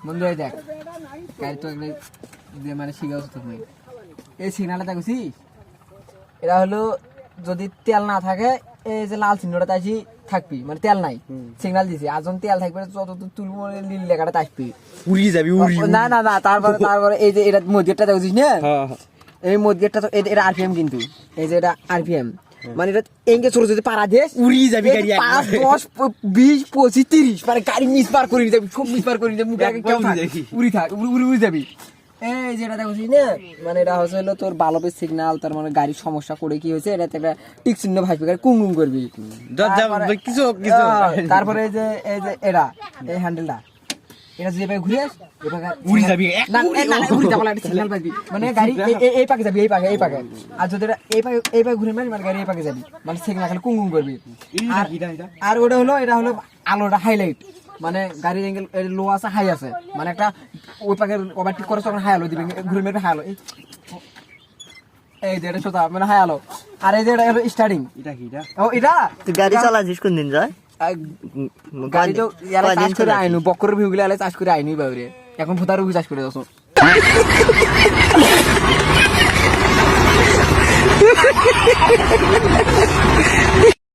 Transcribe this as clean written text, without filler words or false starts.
বন্ধু এই দেখ গাড়ি তো মানে শিখাও তুমি এই সিগনালটা দেখছিস এটা হলো যদি তেল না থাকে এই যে লাল চিহ্নটা তাই থাকবি মানে তেল নাই সিগনাল দিছি আর যখন তেল থাকবে যত তুলবো নীল লেখাটা আসবি উড়িয়ে যাবি না না না তারপরে এই যে এটা মধ্যেটা দেখছিস না এই মধ্যেটা তো এটা আরপিএম কিন্তু এই যে এটা আরপিএম মানে এটা এঙ্গে ছোট যদি পারা দেশ উড়িয়ে যাবি গাড়ি 5 10 20 25 30 মানে গাড়ি মিসবার করে যাবি খুব মিসবার করে যাবি মুখে আগে কেউ উড়ি থাক উড়ি যাবি এই যেটা দেখছিস না মানে এটা হলো তোর বালবের সিগন্যাল তার মানে গাড়ির সমস্যা করে কি হয়েছে এটা একটা টিক চিহ্ন ভাসবে গাড়ি কুং কুং করবি কিছু তারপরে এই যে এটা এই হ্যান্ডেলটা এটা যদি এভাবে ঘুরে উড়ি যাবি না উড়ি যাবো একটা সিগন্যাল পাবি মানে গাড়ি এই পাকে যাবি এই পাকে আর যদি এটা এই পাকে ঘুরে মানে গাড়ি এই পাকে যাবি মানে সিগন্যাল খালি কুং কুং করবি আর এটা হলো আলোটা হাইলাইট মানে গাড়ির অ্যাঙ্গেল লো আছে হাই আছে মানে একটা ওই পাকে ওভারটেক করে তখন হাই আলো দিবে ঘুরে মেরে হাই আলো এই যে এটা সোজা মানে হাই আলো আর এই যে এটা হলো স্টার্টিং এটা কি এটা ও এটা তুই গাড়ি চালাছিস কোন দিন যায় গাড়ি তো ইয়ারে চাষ করে আইনু বক্করের ভিউগুলো আলে চাষ করে আইনুই বাবরে এখন ফুতারও চাষ করে দাও